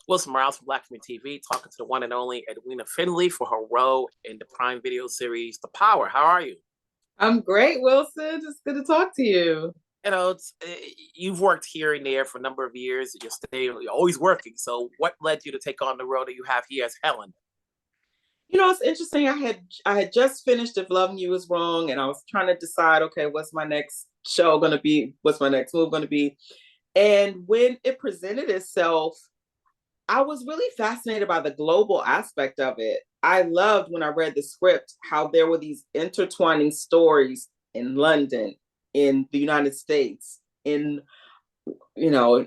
Wilson Morales from Black Community TV, talking to the one and only Edwina Findley for her role in the Prime Video series The Power. How are you? I'm great, Wilson. It's good to talk to you. You've worked here and there for a number of years. You're always working. So, what led you to take on the role that you have here as Helen? It's interesting. I had just finished If Loving You Was Wrong, and I was trying to decide, okay, what's my next show gonna be? What's my next move gonna be? And when it presented itself, I was really fascinated by the global aspect of it. I loved when I read the script how there were these intertwining stories in London, in the United States, in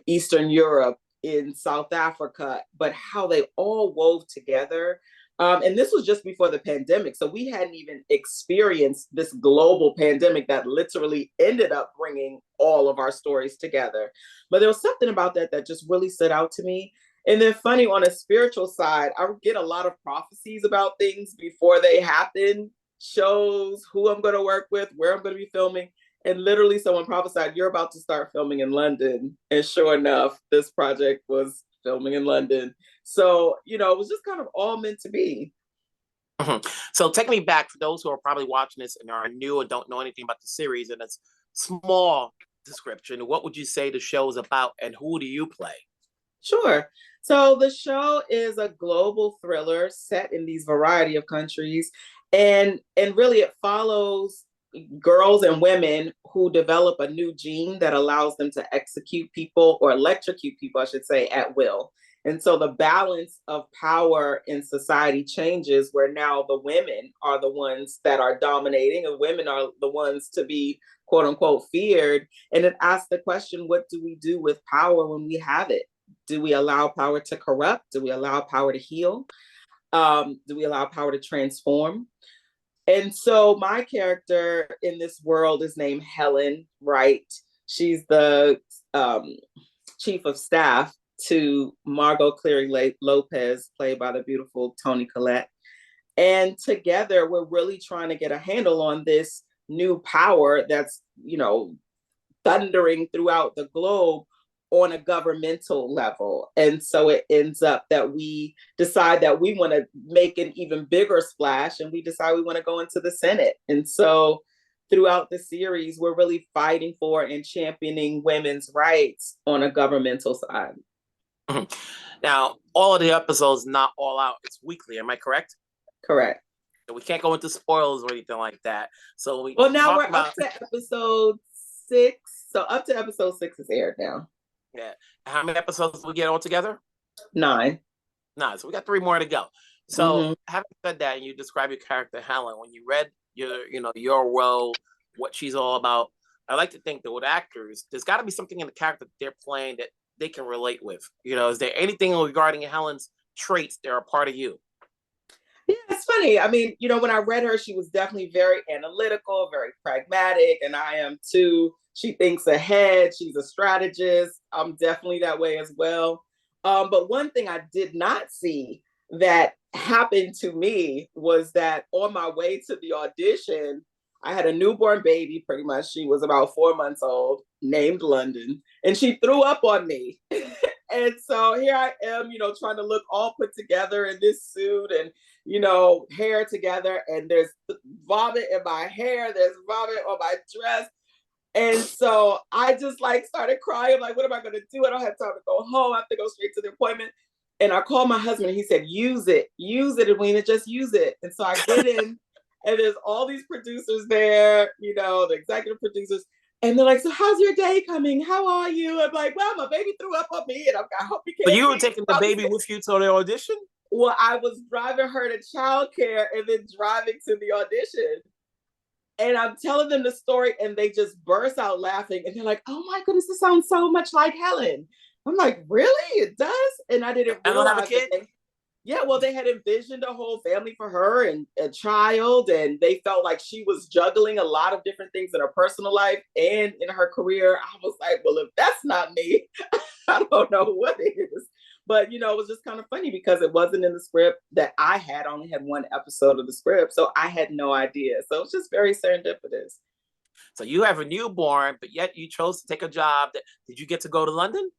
Eastern Europe, in South Africa, but how they all wove together. And this was just before the pandemic. So we hadn't even experienced this global pandemic that literally ended up bringing all of our stories together. But there was something about that just really stood out to me. And then funny, on a spiritual side, I get a lot of prophecies about things before they happen, shows, who I'm going to work with, where I'm going to be filming. And literally someone prophesied, you're about to start filming in London. And sure enough, this project was filming in London. So, it was just kind of all meant to be. Mm-hmm. So take me back for those who are probably watching this and are new and don't know anything about the series and it's small description. What would you say the show is about and who do you play? Sure. So the show is a global thriller set in these variety of countries. And really it follows girls and women who develop a new gene that allows them to execute people or electrocute people, I should say, at will. And so the balance of power in society changes where now the women are the ones that are dominating and women are the ones to be quote unquote feared. And it asks the question, what do we do with power when we have it? Do we allow power to corrupt? Do we allow power to heal? Do we allow power to transform? And so my character in this world is named Helen, right? She's the chief of staff to Margot Cleary-Lopez, played by the beautiful Toni Collette. And together, we're really trying to get a handle on this new power that's, thundering throughout the globe on a governmental level. And so it ends up that we decide that we want to make an even bigger splash and we decide we want to go into the Senate. And so throughout the series, we're really fighting for and championing women's rights on a governmental side. Mm-hmm. Now, all of the episodes, not all out, it's weekly. Am I correct? Correct. So we can't go into spoilers or anything like that. So now we're up to episode 6. So up to episode 6 is aired now. Yeah. How many episodes did we get all together? 9. So we got 3 more to go. So having said that, and you describe your character Helen, when you read your role, what she's all about, I like to think that with actors, there's got to be something in the character that they're playing that they can relate with. Is there anything regarding Helen's traits that are a part of you? Yeah, it's funny. I mean, when I read her, she was definitely very analytical, very pragmatic, and I am too. She thinks ahead. She's a strategist. I'm definitely that way as well. But one thing I did not see that happened to me was that on my way to the audition, I had a newborn baby, pretty much. She was about 4 months old, named London, and she threw up on me. And so here I am, trying to look all put together in this suit and, hair together. And there's vomit in my hair. There's vomit on my dress. And so I just started crying. I'm like, what am I going to do? I don't have time to go home. I have to go straight to the appointment. And I called my husband and he said, use it, Edwina, just use it. And so I get in and there's all these producers there, the executive producers. And they're like, so how's your day coming? How are you? I'm like, well, my baby threw up on me and I hope you can't. But you were taking the baby with you to the audition? Well, I was driving her to childcare and then driving to the audition. And I'm telling them the story and they just burst out laughing. And they're like, oh my goodness, this sounds so much like Helen. I'm like, really? It does? And I didn't realize. I don't have a kid? Yeah, well, they had envisioned a whole family for her and a child, and they felt like she was juggling a lot of different things in her personal life and in her career. I was like, well, if that's not me, I don't know what it is. But, it was just kind of funny because it wasn't in the script that I had. I only had 1 episode of the script, so I had no idea. So it's just very serendipitous. So you have a newborn, but yet you chose to take a job. Did you get to go to London?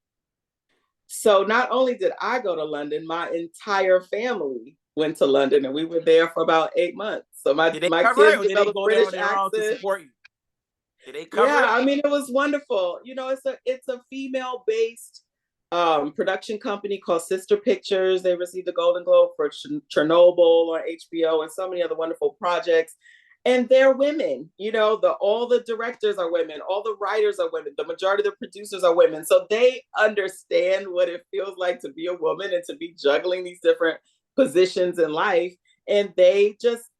So not only did I go to London, my entire family went to London, and we were there for about 8 months. So Did they my cover it, kids or did they developed go there British on their own to accent. support you? Did they cover Yeah, it? I mean, it was wonderful. It's a female based production company called Sister Pictures. They received the Golden Globe for Chernobyl on HBO and so many other wonderful projects. And they're women. All the directors are women, all the writers are women, the majority of the producers are women. So they understand what it feels like to be a woman and to be juggling these different positions in life. And they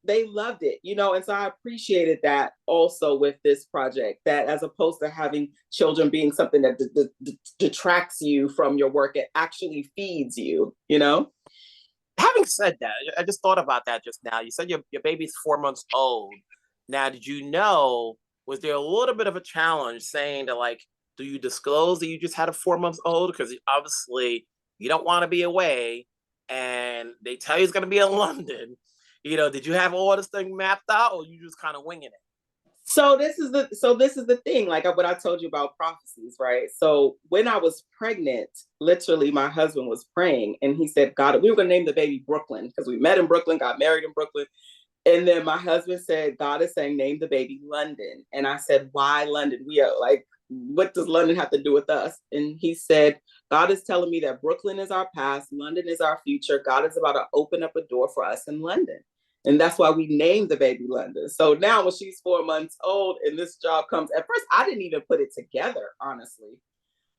loved it, and so I appreciated that also with this project, that as opposed to having children being something that detracts you from your work, it actually feeds you. Having said that, I just thought about that just now. You said your baby's 4 months old. Now, did you know, was there a little bit of a challenge saying that, like, do you disclose that you just had a 4 months old? Because obviously you don't want to be away and they tell you it's going to be in London. Did you have all this thing mapped out, or you just kind of winging it? So this is the thing, like what I told you about prophecies, right? So when I was pregnant, literally my husband was praying and he said, God, we were going to name the baby Brooklyn because we met in Brooklyn, got married in Brooklyn. And then my husband said, God is saying, name the baby London. And I said, why London? We are like, what does London have to do with us? And he said, God is telling me that Brooklyn is our past, London is our future. God is about to open up a door for us in London. And that's why we named the baby London. So now when she's 4 months old and this job comes, at first I didn't even put it together, honestly.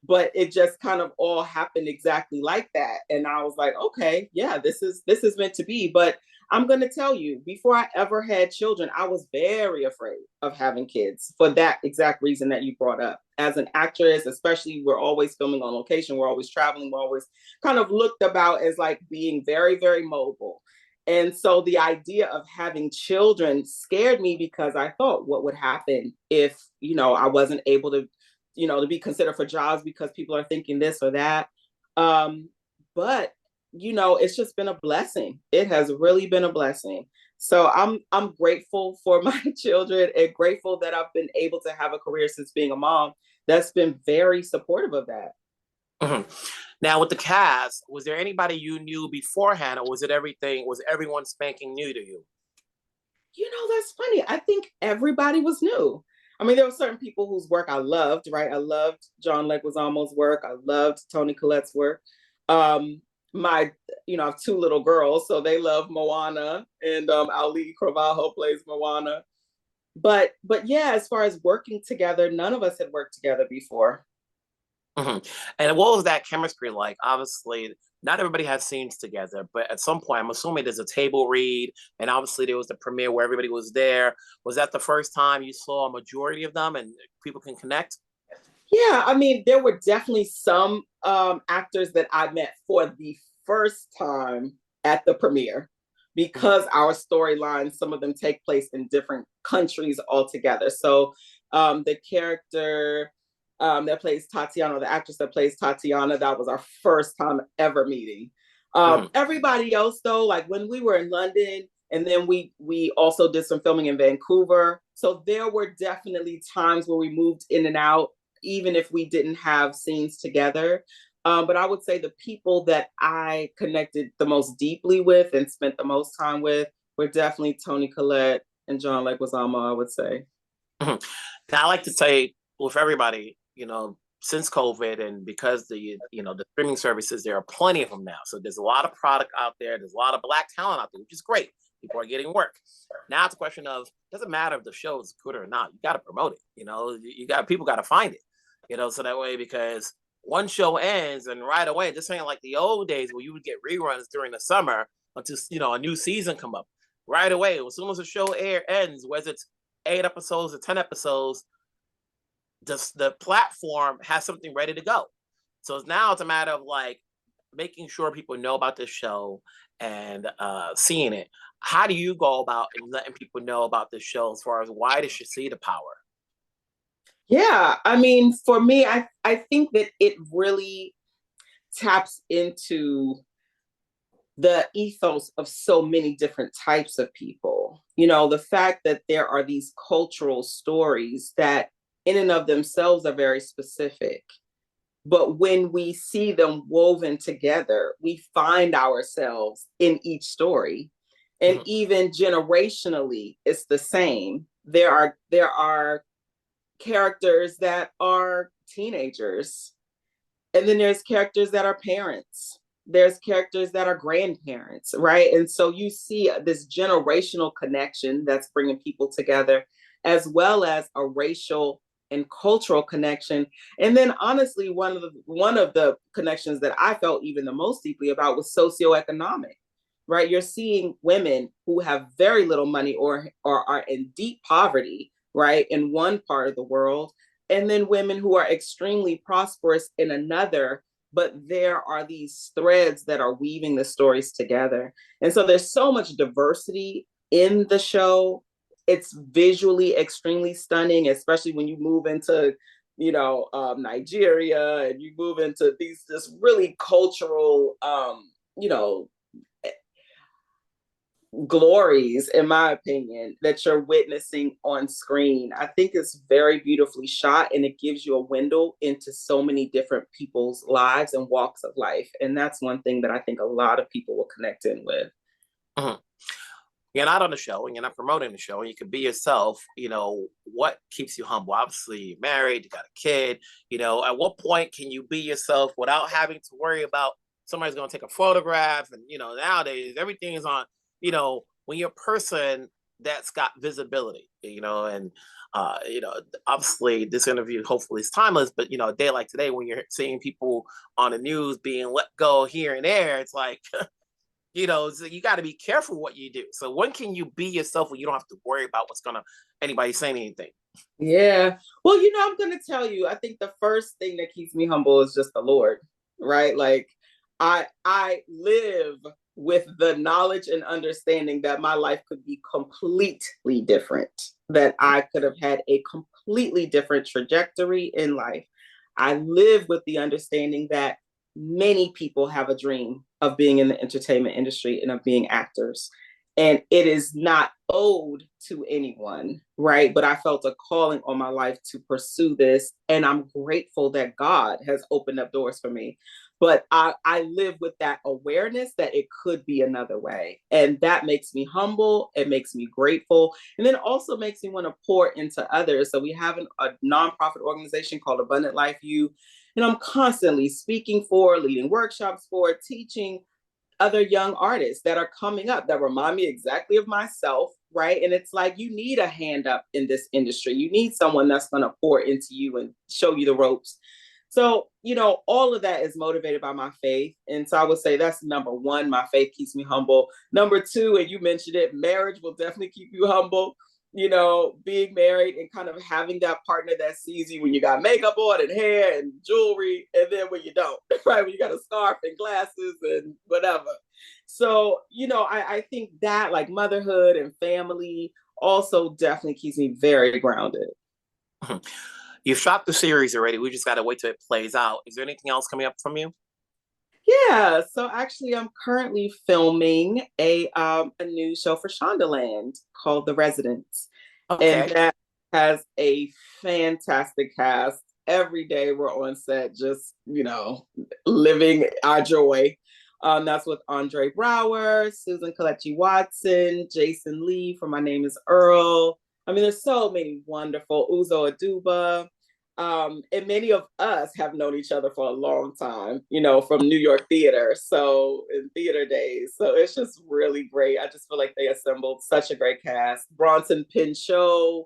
But it just kind of all happened exactly like that. And I was like, okay, yeah, this is meant to be. But I'm going to tell you, before I ever had children, I was very afraid of having kids for that exact reason that you brought up. As an actress, especially, we're always filming on location, we're always traveling, we're always kind of looked about as like being very, very mobile. And so the idea of having children scared me because I thought, what would happen if, I wasn't able to, to be considered for jobs because people are thinking this or that. But it's just been a blessing. It has really been a blessing. So I'm grateful for my children and grateful that I've been able to have a career since being a mom that's been very supportive of that. Mm-hmm. Now, with the cast, was there anybody you knew beforehand, or was everyone spanking new to you? That's funny. I think everybody was new. I mean, there were certain people whose work I loved, right? I loved John Leguizamo's work. I loved Toni Collette's work. I have two little girls, so they love Moana, and Auli'i Cravalho plays Moana. But yeah, as far as working together, none of us had worked together before. Mm-hmm. And what was that chemistry like? Obviously, not everybody has scenes together, but at some point, I'm assuming there's a table read, and obviously there was the premiere where everybody was there. Was that the first time you saw a majority of them and people can connect? Yeah, I mean, there were definitely some actors that I met for the first time at the premiere because our storylines, some of them take place in different countries altogether. So the character that plays Tatiana, the actress that plays Tatiana, that was our first time ever meeting. Everybody else, though, like when we were in London, and then we also did some filming in Vancouver. So there were definitely times where we moved in and out, even if we didn't have scenes together. But I would say the people that I connected the most deeply with and spent the most time with were definitely Toni Collette and John Leguizamo, I would say. Now, I like to say with everybody, since COVID and because the streaming services, there are plenty of them now. So there's a lot of product out there. There's a lot of Black talent out there, which is great. People are getting work. Now it's a question of, doesn't matter if the show is good or not. You got to promote it. People got to find it. So that way, because one show ends and right away, this ain't like the old days where you would get reruns during the summer until a new season come up. Right away, as soon as the show ends, whether it's 8 episodes or 10 episodes, the platform has something ready to go. So now it's a matter of like making sure people know about this show and seeing it. How do you go about letting people know about this show as far as why they should see the power? Yeah, I mean, for me, I think that it really taps into the ethos of so many different types of people. The fact that there are these cultural stories that in and of themselves are very specific. But when we see them woven together, we find ourselves in each story. And even generationally, it's the same. There are characters that are teenagers, and then there's characters that are parents. There's characters that are grandparents, right? And so you see this generational connection that's bringing people together, as well as a racial and cultural connection. And then honestly, one of the connections that I felt even the most deeply about was socioeconomic, right? You're seeing women who have very little money or are in deep poverty, right, in one part of the world, and then women who are extremely prosperous in another. But there are these threads that are weaving the stories together. And so there's so much diversity in the show. It's visually extremely stunning, especially when you move into, Nigeria, and you move into these just really cultural, you know, glories, in my opinion, that you're witnessing on screen. I think it's very beautifully shot, and it gives you a window into so many different people's lives and walks of life. And that's one thing that I think a lot of people will connect in with. You're not on the show and you're not promoting the show, and you can be yourself. What keeps you humble? Obviously, you're married, you got a kid. At what point can you be yourself without having to worry about somebody's going to take a photograph? And, nowadays everything is on, when you're a person that's got visibility, and, obviously this interview hopefully is timeless, but, a day like today, when you're seeing people on the news being let go here and there, it's like, so you got to be careful what you do. So when can you be yourself when you don't have to worry about anybody saying anything? Yeah. Well, I'm going to tell you, I think the first thing that keeps me humble is just the Lord, right? Like I live with the knowledge and understanding that my life could be completely different, that I could have had a completely different trajectory in life. I live with the understanding that many people have a dream of being in the entertainment industry and of being actors. And it is not owed to anyone, right? But I felt a calling on my life to pursue this. And I'm grateful that God has opened up doors for me. But I live with that awareness that it could be another way. And that makes me humble. It makes me grateful. And then also makes me want to pour into others. So we have a nonprofit organization called Abundant Life U. And I'm constantly speaking for, leading workshops for, teaching other young artists that are coming up that remind me exactly of myself, right? And it's like, you need a hand up in this industry. You need someone that's going to pour into you and show you the ropes. So, all of that is motivated by my faith. And so I would say that's number one. My faith keeps me humble. Number two, and you mentioned it, marriage will definitely keep you humble. Being married and kind of having that partner that sees you when you got makeup on and hair and jewelry, and then when you don't, right? When you got a scarf and glasses and whatever. So, I think that, like, motherhood and family also definitely keeps me very grounded. You've shot the series already. We just got to wait till it plays out. Is there anything else coming up from you? Yeah, so actually, I'm currently filming a new show for Shondaland called The Residents, and that has a fantastic cast. Every day we're on set, just living our joy. That's with Andre Brower, Susan Kelechi Watson, Jason Lee from My Name Is Earl. I mean, there's so many wonderful, Uzo Aduba. And many of us have known each other for a long time, from New York theater. So in theater days. So it's just really great. I just feel like they assembled such a great cast. Bronson Pinchot,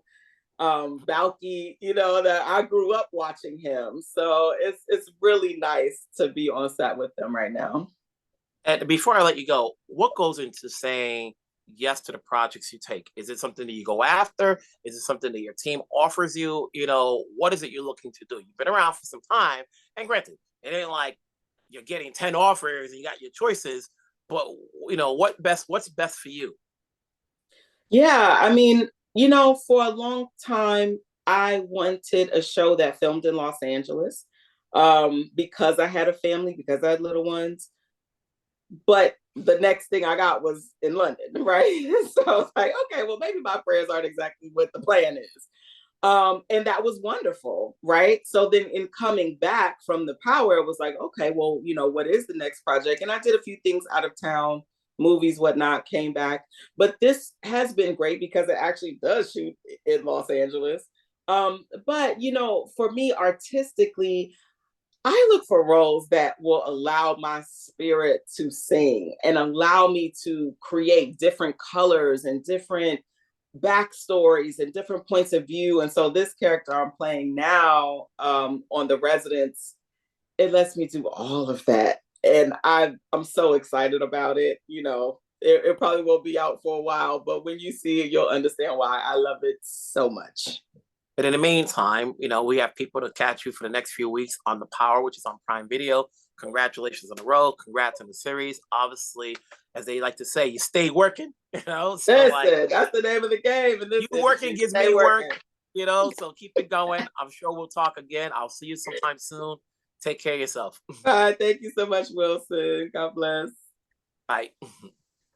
Balky, that I grew up watching him. So it's really nice to be on set with them right now. And before I let you go, what goes into saying yes to the projects you take? Is it something that you go after? Is it something that your team offers you? What is it you're looking to do? You've been around for some time, and granted, it ain't like you're getting 10 offers and you got your choices, but what's best for you? Yeah, I mean, for a long time, I wanted a show that filmed in Los Angeles, because I had a family, because I had little ones. But the next thing I got was in London, right? So I was like, okay, well, maybe my prayers aren't exactly what the plan is. And that was wonderful, right? So then in coming back from the power, it was like, okay, well, you know, what is the next project? And I did a few things out of town, movies, whatnot, came back. But this has been great because it actually does shoot in Los Angeles. But, you know, for me, artistically, I look for roles that will allow my spirit to sing and allow me to create different colors and different backstories and different points of view. And so this character I'm playing now on The Residence, it lets me do all of that. And I'm so excited about it. You know, it probably will be out for a while, but when you see it, you'll understand why I love it so much. But in the meantime, you know, we have people to catch you for the next few weeks on The Power, which is on Prime Video. Congratulations on the role. Congrats on the series. Obviously, as they like to say, you stay working, you know? So Listen, like, that's the name of the game. And you working gives me work, you know? So keep it going. I'm sure we'll talk again. I'll see you sometime soon. Take care of yourself. Thank you so much, Wilson. God bless. Bye.